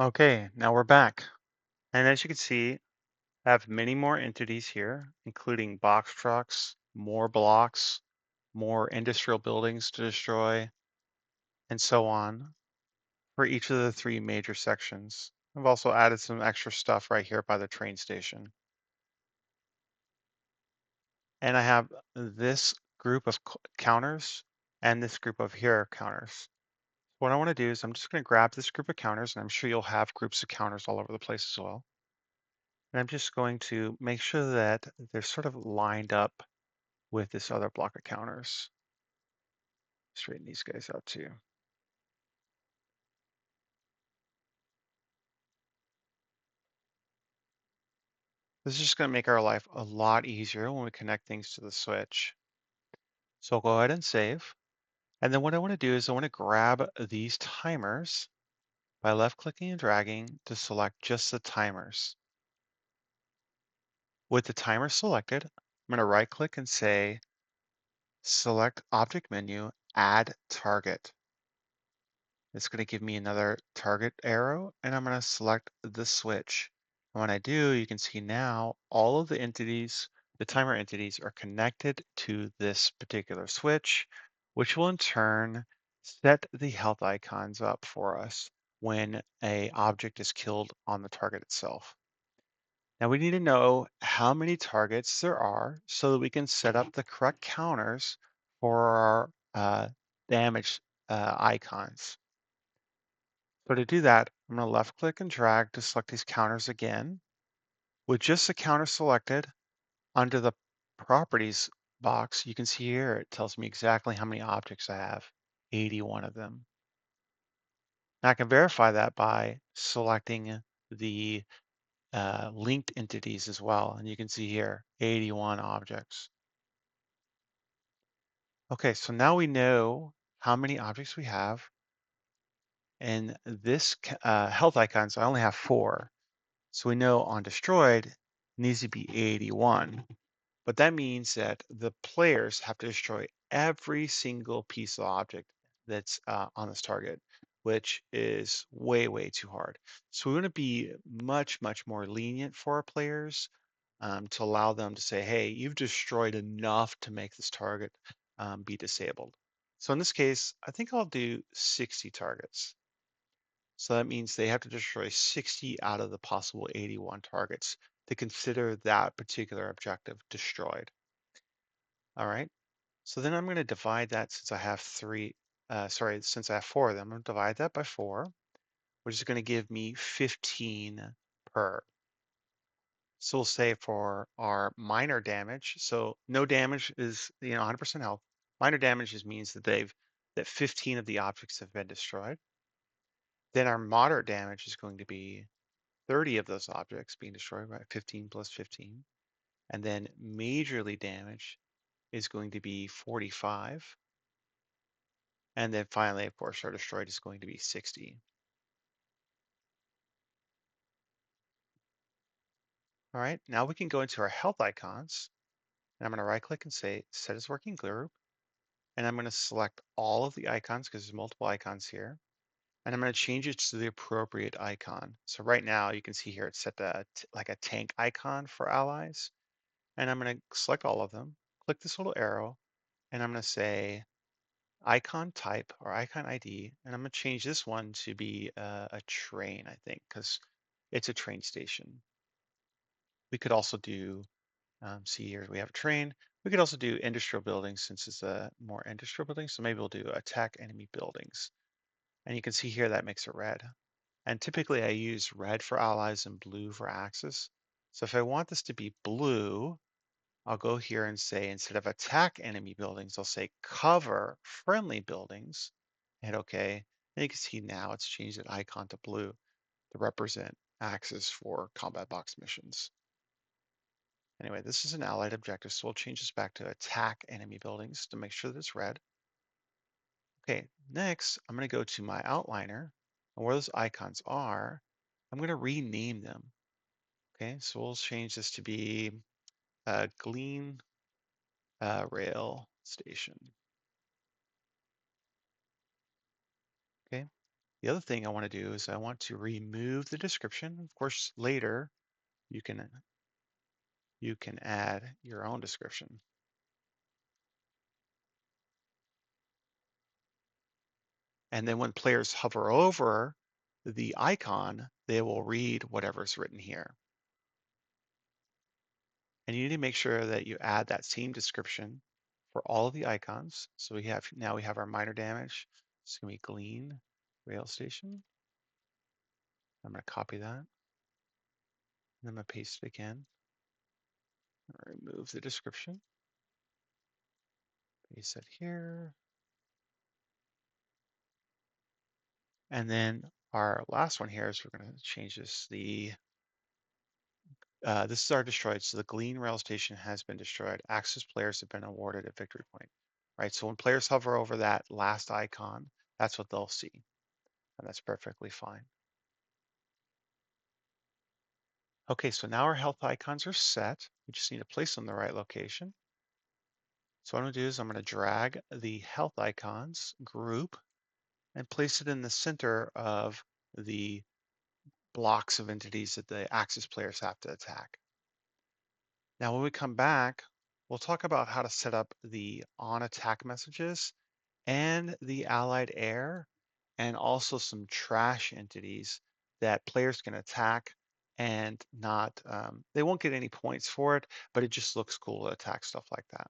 Okay, now we're back. And as you can see, I have many more entities here, including box trucks, more blocks, more industrial buildings to destroy, and so on for each of the three major sections. I've also added some extra stuff right here by the train station. And I have this group of counters and this group of here counters. What I want to do is I'm just going to grab this group of counters, and I'm sure you'll have groups of counters all over the place as well. And I'm just going to make sure that they're sort of lined up with this other block of counters. Straighten these guys out too. This is just going to make our life a lot easier when we connect things to the switch. So I'll go ahead and save. And then what I want to do is I want to grab these timers by left clicking and dragging to select just the timers. With the timer selected, I'm going to right click and say select object menu, add target. It's going to give me another target arrow, and I'm going to select the switch. And when I do, you can see now all of the entities, the timer entities, are connected to this particular switch, which will in turn set the health icons up for us when a object is killed on the target itself. Now we need to know how many targets there are so that we can set up the correct counters for our damage icons. So to do that, I'm going to left click and drag to select these counters again. With just the counter selected, under the properties box, you can see here it tells me exactly how many objects I have, 81 of them. Now I can verify that by selecting the linked entities as well. And you can see here, 81 objects. Okay, so now we know how many objects we have. And this health icons, I only have 4. So we know on destroyed it needs to be 81. But that means that the players have to destroy every single piece of object that's on this target, which is way, way too hard. So we want to be much, much more lenient for our players to allow them to say, hey, you've destroyed enough to make this target be disabled. So in this case, I think I'll do 60 targets. So that means they have to destroy 60 out of the possible 81 targets to consider that particular objective destroyed. All right. So then I'm going to divide that since I have since I have 4 of them, I'm going to divide that by 4, which is going to give me 15 per. So we'll say for our minor damage, so no damage is 100% health. Minor damage just means that 15 of the objects have been destroyed. Then our moderate damage is going to be 30 of those objects being destroyed, right? 15 plus 15. And then majorly damage is going to be 45. And then finally, of course, our destroyed is going to be 60. All right, now we can go into our health icons. And I'm going to right click and say set as working group. And I'm going to select all of the icons because there's multiple icons here. And I'm going to change it to the appropriate icon. So right now you can see here it's set to like a tank icon for allies. And I'm going to select all of them, click this little arrow, and I'm going to say icon type or icon ID, and I'm going to change this one to be a train, I think, because it's a train station. We could also do, see here, we have a train. We could also do industrial buildings since it's a more industrial building. So maybe we'll do attack enemy buildings. And you can see here that makes it red. And typically I use red for allies and blue for axis. So if I want this to be blue, I'll go here and say, instead of attack enemy buildings, I'll say cover friendly buildings, hit OK. And you can see now it's changed the icon to blue to represent axis for combat box missions. Anyway, this is an allied objective, so we'll change this back to attack enemy buildings to make sure that it's red. Okay, next, I'm going to go to my outliner, and where those icons are, I'm going to rename them. Okay, so we'll change this to be Glean Rail Station. Okay, The other thing I want to do is I want to remove the description. Of course, later you can you can add your own description. And then when players hover over the icon, they will read whatever's written here. And you need to make sure that you add that same description for all of the icons. So we have our minor damage. It's gonna be Glean Rail Station. I'm gonna copy that. And I'm gonna paste it again. Remove the description. Paste it here. And then our last one here is we're gonna change this. This is our destroyed. So the Glean Rail Station has been destroyed. Access players have been awarded a victory point. Right. So when players hover over that last icon, that's what they'll see. And that's perfectly fine. Okay, so now our health icons are set. We just need to place them in the right location. So what I'm gonna do is I'm gonna drag the health icons group and place it in the center of the blocks of entities that the access players have to attack. Now, when we come back, we'll talk about how to set up the on attack messages and the allied air, and also some trash entities that players can attack and not, they won't get any points for it, but it just looks cool to attack stuff like that.